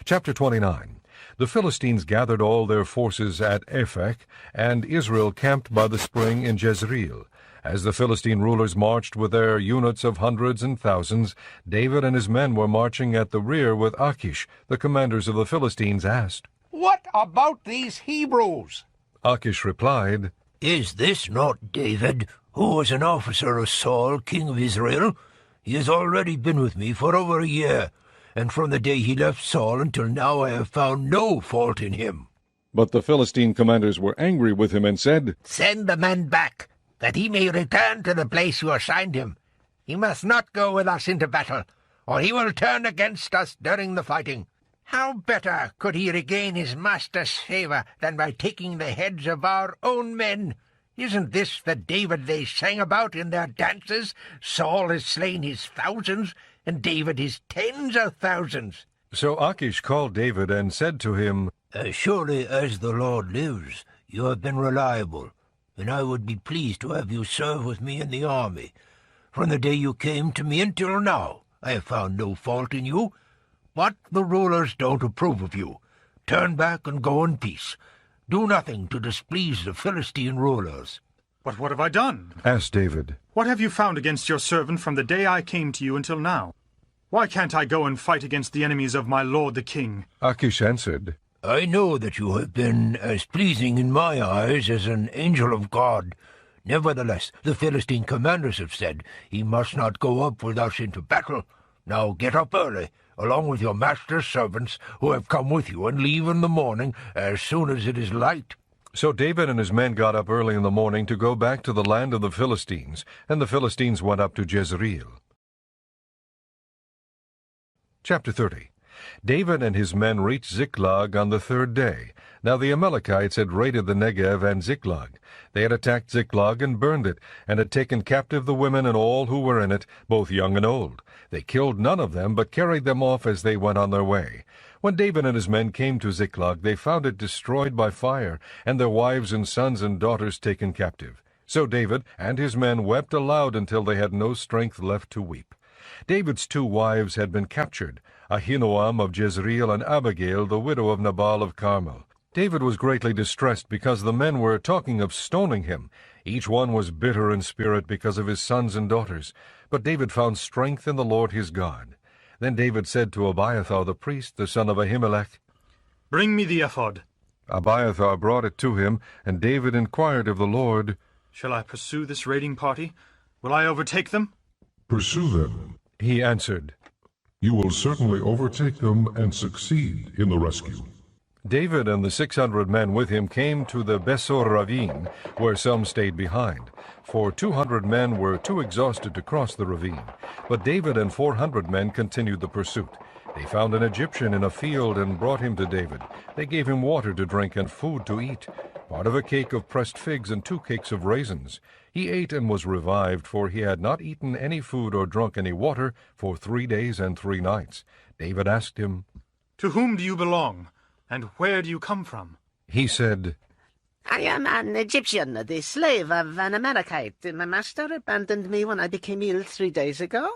Chapter 29. The Philistines gathered all their forces at Aphek, and Israel camped by the spring in Jezreel. As the Philistine rulers marched with their units of hundreds and thousands, David and his men were marching at the rear with Achish. The commanders of the Philistines asked, "What about these Hebrews?" Achish replied, "Is this not David, who was an officer of Saul, king of Israel? He has already been with me for over a year, and from the day he left Saul until now I have found no fault in him." But the Philistine commanders were angry with him and said, "Send the man back, that he may return to the place you assigned him. He must not go with us into battle, or he will turn against us during the fighting. How better could he regain his master's favor than by taking the heads of our own men? Isn't this the David they sang about in their dances? Saul has slain his thousands, and David his tens of thousands." So Achish called David and said to him, "As surely as the Lord lives, you have been reliable, and I would be pleased to have you serve with me in the army. From the day you came to me until now, I have found no fault in you. But the rulers don't approve of you. Turn back and go in peace. Do nothing to displease the Philistine rulers." "But what have I done?" asked David. "What have you found against your servant from the day I came to you until now? Why can't I go and fight against the enemies of my lord the king?" Achish answered, "I know that you have been as pleasing in my eyes as an angel of God. Nevertheless, the Philistine commanders have said, he must not go up with us into battle. Now get up early, along with your master's servants who have come with you, and leave in the morning as soon as it is light." So David and his men got up early in the morning to go back to the land of the Philistines, and the Philistines went up to Jezreel. Chapter 30. David and his men reached Ziklag on the third day. Now the Amalekites had raided the Negev and Ziklag. They had attacked Ziklag and burned it, and had taken captive the women and all who were in it, both young and old. They killed none of them, but carried them off as they went on their way. When David and his men came to Ziklag, they found it destroyed by fire, and their wives and sons and daughters taken captive. So David and his men wept aloud until they had no strength left to weep. David's 2 wives had been captured, Ahinoam of Jezreel and Abigail, the widow of Nabal of Carmel. David was greatly distressed because the men were talking of stoning him. Each one was bitter in spirit because of his sons and daughters. But David found strength in the Lord his God. Then David said to Abiathar the priest, the son of Ahimelech, "Bring me the ephod." Abiathar brought it to him, and David inquired of the Lord, "Shall I pursue this raiding party? Will I overtake them?" "Pursue them," he answered. "You will certainly overtake them and succeed in the rescue." David and the 600 men with him came to the Besor ravine, where some stayed behind, for 200 men were too exhausted to cross the ravine. But David and 400 men continued the pursuit. They found an Egyptian in a field and brought him to David. They gave him water to drink and food to eat, part of a cake of pressed figs and 2 cakes of raisins. He ate and was revived, for he had not eaten any food or drunk any water for 3 days and 3 nights. David asked him, "To whom do you belong, and where do you come from?" He said, "I am an Egyptian, the slave of an Amalekite. My master abandoned me when I became ill 3 days ago.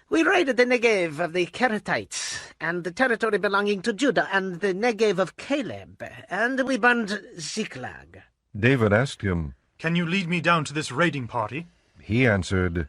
We raided the Negev of the Kerethites, and the territory belonging to Judah, and the Negev of Caleb, and we burned Ziklag." David asked him, "Can you lead me down to this raiding party?" He answered,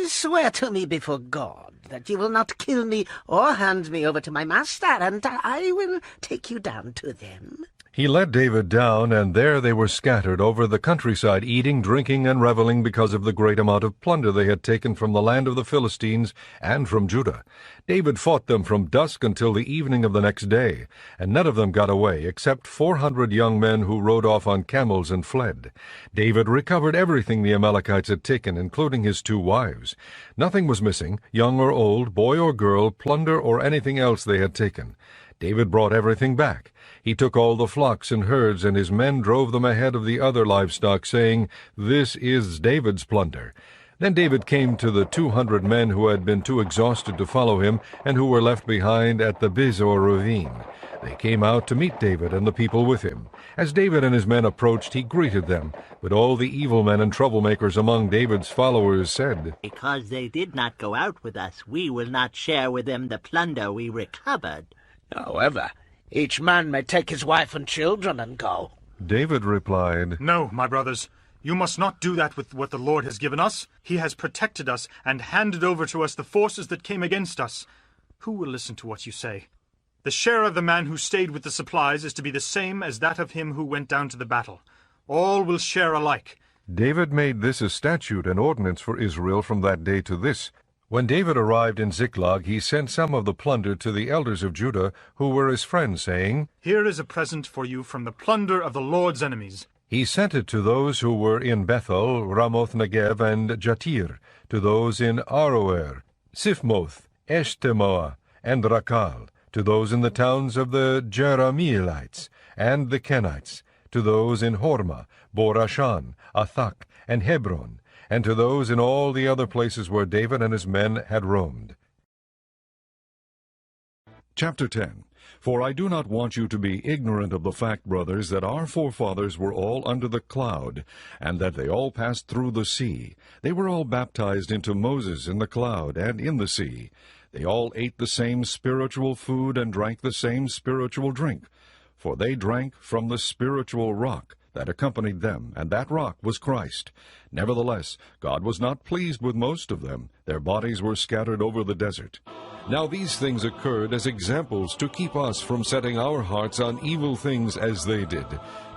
"Swear to me before God that you will not kill me or hand me over to my master, and I will take you down to them." He led David down, and there they were scattered over the countryside, eating, drinking, and reveling because of the great amount of plunder they had taken from the land of the Philistines and from Judah. David fought them from dusk until the evening of the next day, and none of them got away, except 400 young men who rode off on camels and fled. David recovered everything the Amalekites had taken, including his 2 wives. Nothing was missing, young or old, boy or girl, plunder or anything else they had taken. David brought everything back. He took all the flocks and herds, and his men drove them ahead of the other livestock, saying, "This is David's plunder." Then David came to the 200 men who had been too exhausted to follow him, and who were left behind at the Besor ravine. They came out to meet David and the people with him. As David and his men approached, he greeted them. But all the evil men and troublemakers among David's followers said, "Because they did not go out with us, we will not share with them the plunder we recovered." However, each man may take his wife and children and go. David replied, No, my brothers, you must not do that with what the Lord has given us. He has protected us and handed over to us the forces that came against us. Who will listen to what you say? The share of the man who stayed with the supplies is to be the same as that of him who went down to the battle. All will share alike. David made this a statute and ordinance for Israel from that day to this. When David arrived in Ziklag, he sent some of the plunder to the elders of Judah, who were his friends, saying, Here is a present for you from the plunder of the Lord's enemies. He sent it to those who were in Bethel, Ramoth Negev, and Jatir, to those in Aroer, Siphmoth, Eshtemoa, and Rakal, to those in the towns of the Jerahmeelites and the Kenites, to those in Hormah, Borashan, Athak, and Hebron, and to those in all the other places where David and his men had roamed. Chapter 10. For I do not want you to be ignorant of the fact, brothers, that our forefathers were all under the cloud, and that they all passed through the sea. They were all baptized into Moses in the cloud and in the sea. They all ate the same spiritual food and drank the same spiritual drink. For they drank from the spiritual rock that accompanied them, and that rock was Christ. Nevertheless, God was not pleased with most of them. Their bodies were scattered over the desert. Now these things occurred as examples to keep us from setting our hearts on evil things as they did.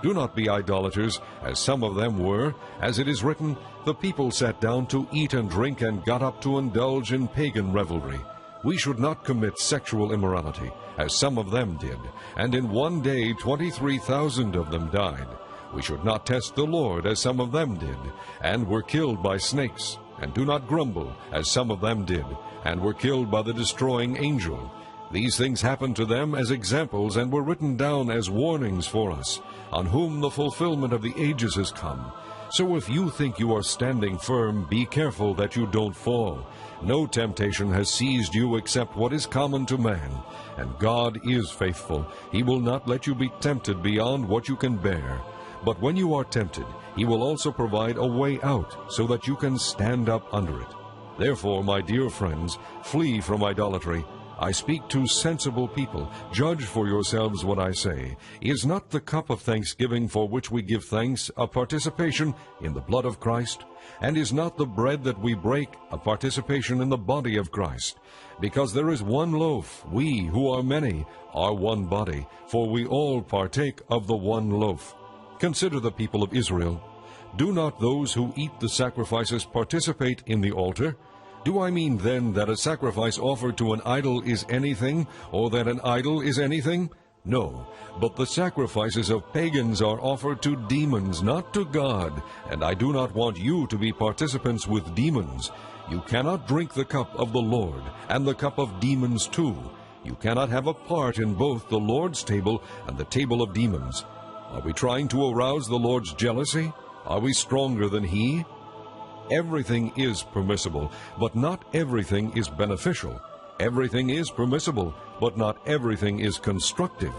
Do not be idolaters, as some of them were. As it is written, the people sat down to eat and drink and got up to indulge in pagan revelry. We should not commit sexual immorality, as some of them did, and in one day 23,000 of them died. We should not test the Lord, as some of them did, and were killed by snakes. And do not grumble, as some of them did, and were killed by the destroying angel. These things happened to them as examples, and were written down as warnings for us, on whom the fulfillment of the ages has come. So if you think you are standing firm, be careful that you don't fall. No temptation has seized you except what is common to man. And God is faithful. He will not let you be tempted beyond what you can bear. But when you are tempted, He will also provide a way out, so that you can stand up under it. Therefore, my dear friends, flee from idolatry. I speak to sensible people. Judge for yourselves what I say. Is not the cup of thanksgiving for which we give thanks a participation in the blood of Christ? And is not the bread that we break a participation in the body of Christ? Because there is one loaf, we, who are many, are one body, for we all partake of the one loaf. Consider the people of Israel. Do not those who eat the sacrifices participate in the altar? Do I mean then that a sacrifice offered to an idol is anything, or that an idol is anything? No, but the sacrifices of pagans are offered to demons, not to God, and I do not want you to be participants with demons. You cannot drink the cup of the Lord, and the cup of demons too. You cannot have a part in both the Lord's table and the table of demons. Are we trying to arouse the Lord's jealousy? Are we stronger than He? Everything is permissible, but not everything is beneficial. Everything is permissible, but not everything is constructive.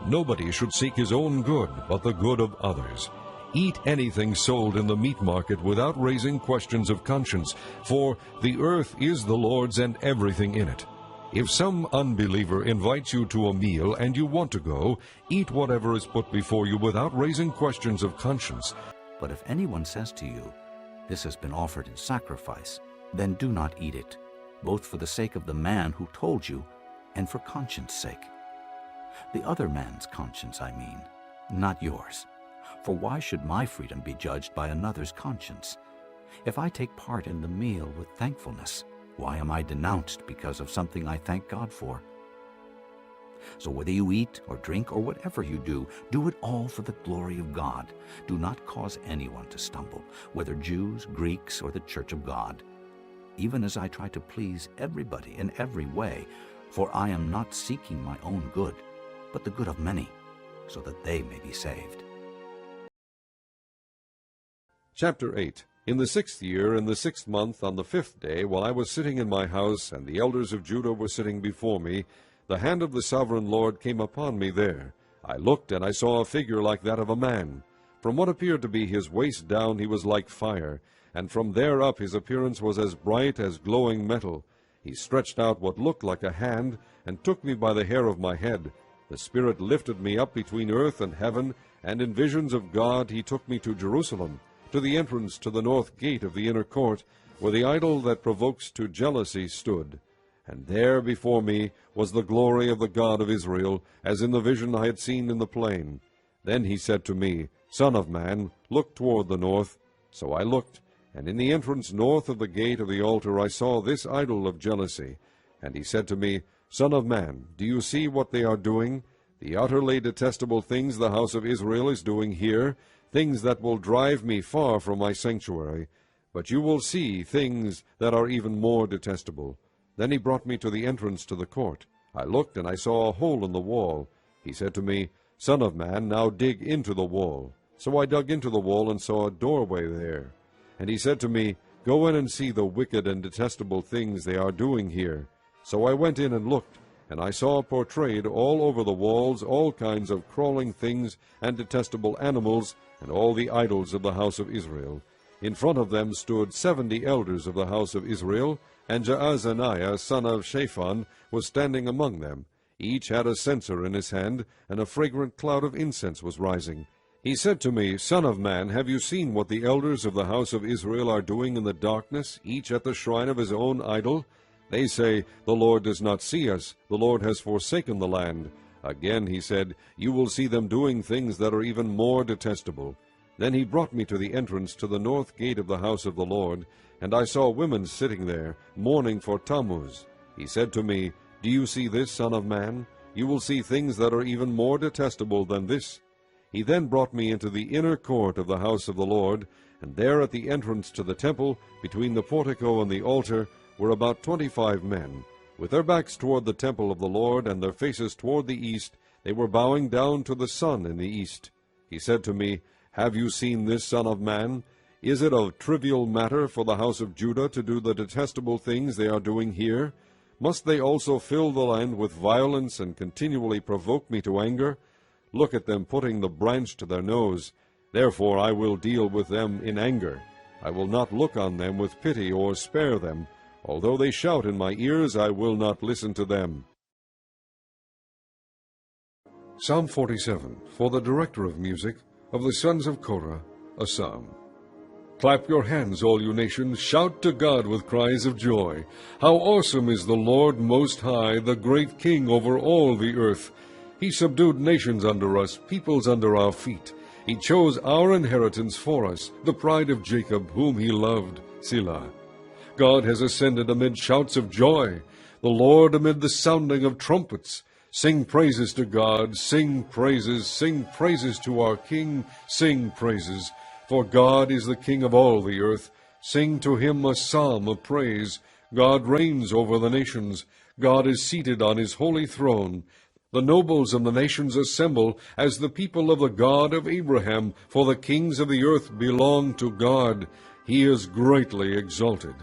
Nobody should seek his own good, but the good of others. Eat anything sold in the meat market without raising questions of conscience, for the earth is the Lord's and everything in it. If some unbeliever invites you to a meal and you want to go, eat whatever is put before you without raising questions of conscience. But if anyone says to you, "This has been offered in sacrifice," then do not eat it, both for the sake of the man who told you and for conscience sake. The other man's conscience, I mean, not yours. For why should my freedom be judged by another's conscience? If I take part in the meal with thankfulness, why am I denounced because of something I thank God for? So whether you eat or drink or whatever you do it all for the glory of God. Do not cause anyone to stumble, whether Jews, Greeks, or the church of God, even as I try to please everybody in every way, for I am not seeking my own good, but the good of many, so that they may be saved. Chapter 8. In the 6th year, in the 6th month, on the 5th day, while I was sitting in my house, and the elders of Judah were sitting before me, the hand of the sovereign Lord came upon me there. I looked, and I saw a figure like that of a man. From what appeared to be his waist down he was like fire, and from there up his appearance was as bright as glowing metal. He stretched out what looked like a hand, and took me by the hair of my head. The Spirit lifted me up between earth and heaven, and in visions of God he took me to Jerusalem, to the entrance to the north gate of the inner court, where the idol that provokes to jealousy stood. And there before me was the glory of the God of Israel, as in the vision I had seen in the plain. Then he said to me, Son of man, look toward the north. So I looked, and in the entrance north of the gate of the altar I saw this idol of jealousy. And he said to me, Son of man, do you see what they are doing? The utterly detestable things the house of Israel is doing here, things that will drive me far from my sanctuary. But you will see things that are even more detestable. Then he brought me to the entrance to the court. I looked, and I saw a hole in the wall. He said to me, Son of man, now dig into the wall. So I dug into the wall and saw a doorway there. And he said to me, Go in and see the wicked and detestable things they are doing here. So I went in and looked, and I saw portrayed all over the walls all kinds of crawling things and detestable animals, and all the idols of the house of Israel. In front of them stood 70 elders of the house of Israel, and Jaazaniah son of Shaphan was standing among them. Each had a censer in his hand, and a fragrant cloud of incense was rising. He said to me, Son of man, have you seen what the elders of the house of Israel are doing in the darkness, each at the shrine of his own idol? They say, The Lord does not see us, the Lord has forsaken the land. Again he said, You will see them doing things that are even more detestable. Then he brought me to the entrance to the north gate of the house of the Lord, and I saw women sitting there, mourning for Tammuz. He said to me, Do you see this, Son of man? You will see things that are even more detestable than this. He then brought me into the inner court of the house of the Lord, and there at the entrance to the temple, between the portico and the altar, were about 25 men. With their backs toward the temple of the Lord, and their faces toward the east, they were bowing down to the sun in the east. He said to me, Have you seen this, Son of man? Is it a trivial matter for the house of Judah to do the detestable things they are doing here? Must they also fill the land with violence and continually provoke me to anger? Look at them putting the branch to their nose. Therefore I will deal with them in anger. I will not look on them with pity or spare them. Although they shout in my ears, I will not listen to them. Psalm 47, for the director of music, of the sons of Korah, a psalm. Clap your hands, all you nations, shout to God with cries of joy. How awesome is the Lord Most High, the great King over all the earth. He subdued nations under us, peoples under our feet. He chose our inheritance for us, the pride of Jacob, whom he loved. Selah. God has ascended amid shouts of joy, the Lord amid the sounding of trumpets. Sing praises to God, sing praises to our King, sing praises. For God is the King of all the earth. Sing to him a psalm of praise. God reigns over the nations. God is seated on his holy throne. The nobles of the nations assemble as the people of the God of Abraham, for the kings of the earth belong to God. He is greatly exalted.